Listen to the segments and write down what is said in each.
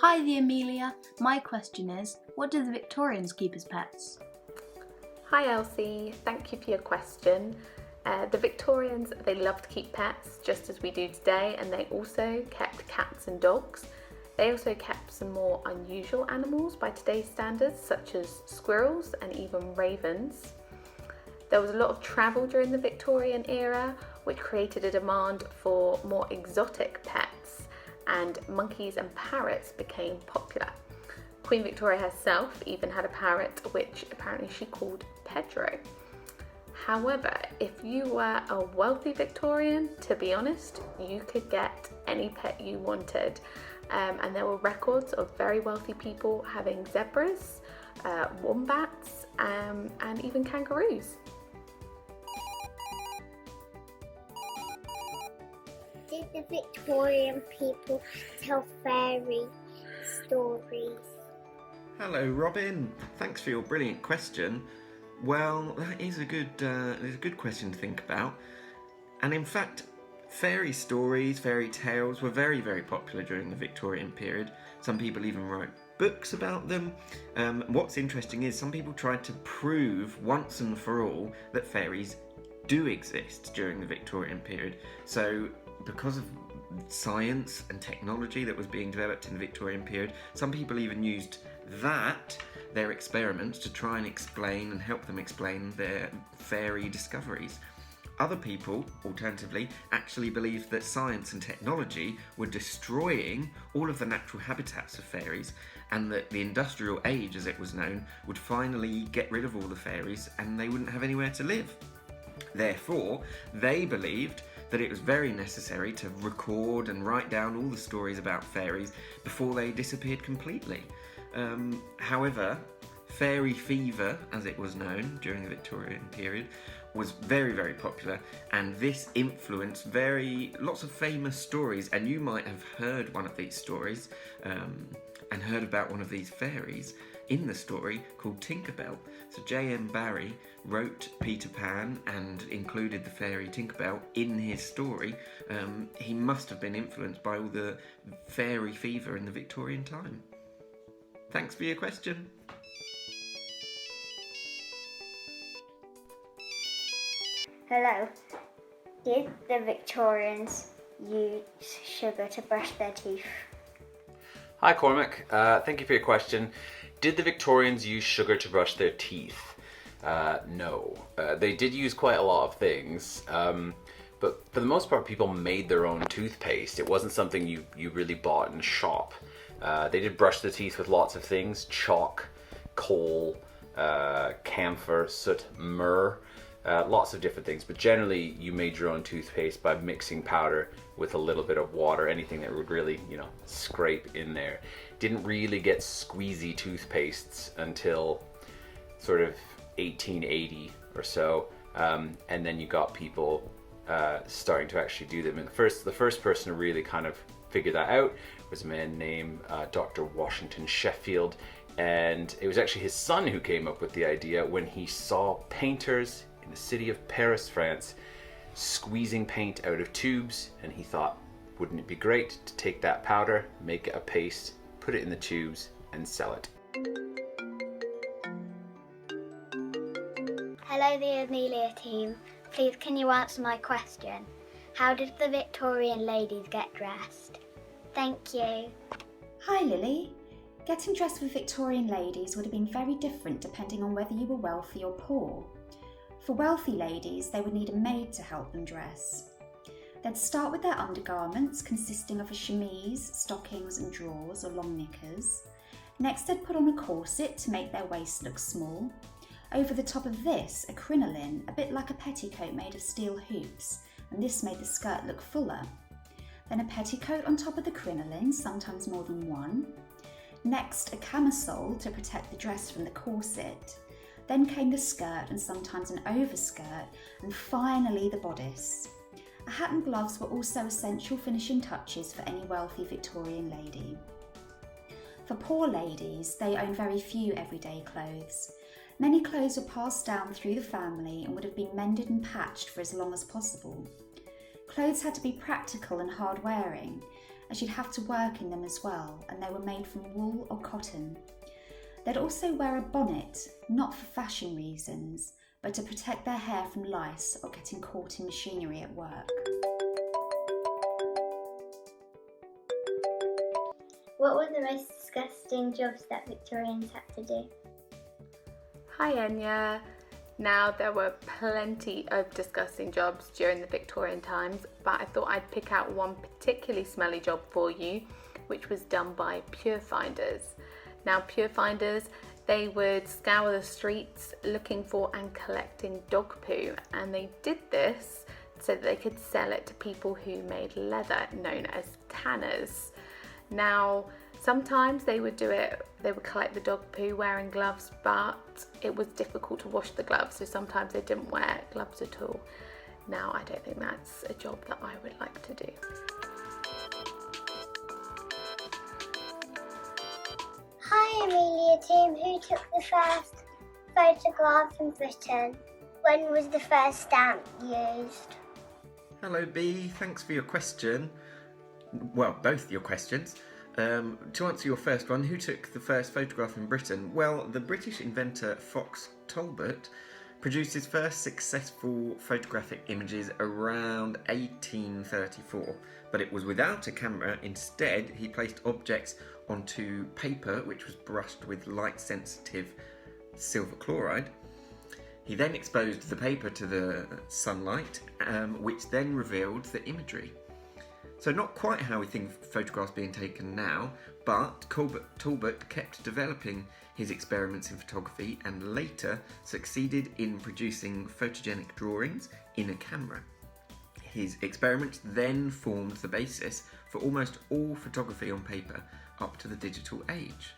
Hi the Amelia, my question is, what do the Victorians keep as pets? Hi Elsie, thank you for your question. The Victorians, they love to keep pets just as we do today, and they also kept cats and dogs. They also kept some more unusual animals by today's standards, such as squirrels and even ravens. There was a lot of travel during the Victorian era, which created a demand for more exotic pets, and monkeys and parrots became popular. Queen Victoria herself even had a parrot, which apparently she called Pedro. However, if you were a wealthy Victorian, to be honest, you could get any pet you wanted. And there were records of very wealthy people having zebras, wombats, and even kangaroos. Did the Victorian people tell fairy stories? Hello Robin, thanks for your brilliant question. Well, that is a good question to think about. And in fact, fairy stories, fairy tales were very, very popular during the Victorian period. Some people even wrote books about them. What's interesting is some people tried to prove once and for all that fairies do exist during the Victorian period. So because of science and technology that was being developed in the Victorian period, some people even used their experiments to try and explain and help them explain their fairy discoveries. Other people, alternatively, actually believed that science and technology were destroying all of the natural habitats of fairies, and that the industrial age, as it was known, would finally get rid of all the fairies and they wouldn't have anywhere to live. Therefore, they believed that it was very necessary to record and write down all the stories about fairies before they disappeared completely. However, fairy fever, as it was known during the Victorian period, was very, very popular, and this influenced lots of famous stories, and you might have heard one of these stories and heard about one of these fairies in the story called Tinkerbell. So J.M. Barrie wrote Peter Pan and included the fairy Tinkerbell in his story. He must have been influenced by all the fairy fever in the Victorian time. Thanks for your question. Hello. Did the Victorians use sugar to brush their teeth? Hi Cormac, thank you for your question. Did the Victorians use sugar to brush their teeth? No. They did use quite a lot of things, but for the most part people made their own toothpaste. It wasn't something you really bought in a shop. They did brush the teeth with lots of things: chalk, coal, camphor, soot, myrrh, lots of different things. But generally you made your own toothpaste by mixing powder with a little bit of water, anything that would really, scrape in there. Didn't really get squeezy toothpastes until sort of 1880 or so, and then you got people starting to actually do them. And the first person to really kind of figure that out was a man named Dr. Washington Sheffield, and it was actually his son who came up with the idea when he saw painters in the city of Paris, France, squeezing paint out of tubes, and he thought, wouldn't it be great to take that powder, make it a paste, put it in the tubes and sell it. Hello, the Amelia Team. Please, can you answer my question? How did the Victorian ladies get dressed? Thank you. Hi Lily. Getting dressed for Victorian ladies would have been very different depending on whether you were wealthy or poor. For wealthy ladies, they would need a maid to help them dress. They'd start with their undergarments, consisting of a chemise, stockings and drawers or long knickers. Next, they'd put on a corset to make their waist look small. Over the top of this, a crinoline, a bit like a petticoat made of steel hoops, and this made the skirt look fuller. Then a petticoat on top of the crinoline, sometimes more than one. Next, a camisole to protect the dress from the corset. Then came the skirt and sometimes an overskirt, and finally the bodice. A hat and gloves were also essential finishing touches for any wealthy Victorian lady. For poor ladies, they owned very few everyday clothes. Many clothes were passed down through the family and would have been mended and patched for as long as possible. Clothes had to be practical and hard-wearing, as you'd have to work in them as well, and they were made from wool or cotton. They'd also wear a bonnet, not for fashion reasons, but to protect their hair from lice or getting caught in machinery at work. What were the most disgusting jobs that Victorians had to do? Hi Enya. Now, there were plenty of disgusting jobs during the Victorian times, but I thought I'd pick out one particularly smelly job for you, which was done by pure finders. Now, pure finders, they would scour the streets looking for and collecting dog poo, and they did this so that they could sell it to people who made leather, known as tanners. Now, sometimes they would collect the dog poo wearing gloves, but it was difficult to wash the gloves, so sometimes they didn't wear gloves at all. Now, I don't think that's a job that I would like to do. Hi Amelia Team, who took the first photograph in Britain? When was the first stamp used? Hello B, thanks for your question. Well, both your questions. To answer your first one, who took the first photograph in Britain? Well, the British inventor Fox Talbot produced his first successful photographic images around 1834, but it was without a camera. Instead, he placed objects onto paper which was brushed with light-sensitive silver chloride. He then exposed the paper to the sunlight, which then revealed the imagery. So not quite how we think of photographs being taken now, but Talbot kept developing his experiments in photography and later succeeded in producing photogenic drawings in a camera. His experiments then formed the basis for almost all photography on paper up to the digital age.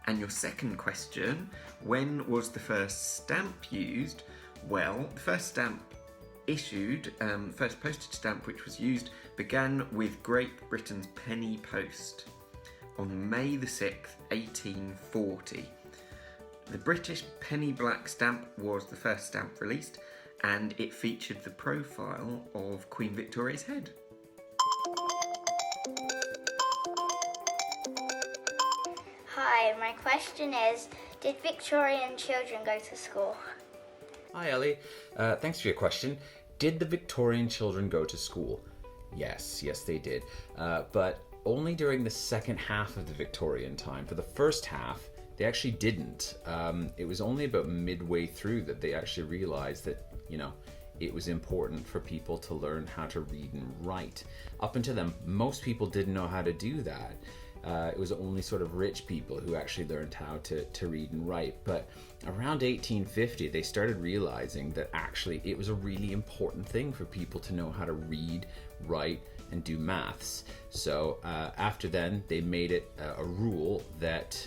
And your second question, when was the first stamp used? Well, the first stamp issued, first postage stamp which was used, began with Great Britain's penny post on May the 6th, 1840. The British penny black stamp was the first stamp released, and it featured the profile of Queen Victoria's head. Hi, my question is, did Victorian children go to school? Hi Ellie, thanks for your question. Did the Victorian children go to school? Yes they did, but only during the second half of the Victorian time. For the first half, they actually didn't. It was only about midway through that they actually realized that, it was important for people to learn how to read and write. Up until then, most people didn't know how to do that. It was only sort of rich people who actually learned how to read and write. But around 1850, they started realizing that actually it was a really important thing for people to know how to read, write, and do maths. So after then, they made it a rule that,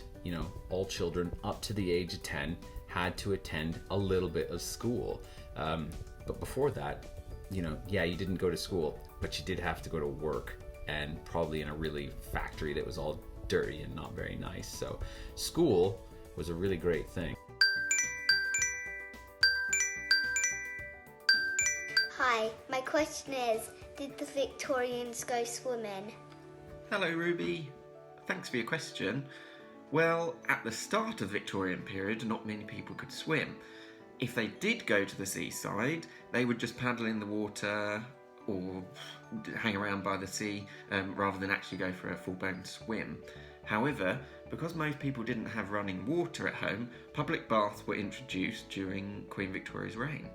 all children up to the age of 10 had to attend a little bit of school. But before that, you didn't go to school, but you did have to go to work, and probably in a really factory that was all dirty and not very nice. So school was a really great thing. Hi, my question is, did the Victorians go swimming? Hello Ruby, thanks for your question. Well, at the start of the Victorian period, not many people could swim. If they did go to the seaside, they would just paddle in the water or hang around by the sea rather than actually go for a full-blown swim. However, because most people didn't have running water at home, public baths were introduced during Queen Victoria's reign.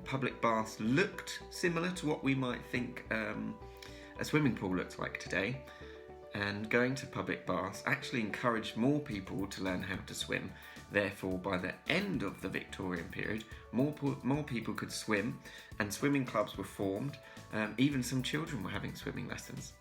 Public baths looked similar to what we might think a swimming pool looks like today, and going to public baths actually encouraged more people to learn how to swim. Therefore, by the end of the Victorian period, more people could swim, and swimming clubs were formed. Even some children were having swimming lessons.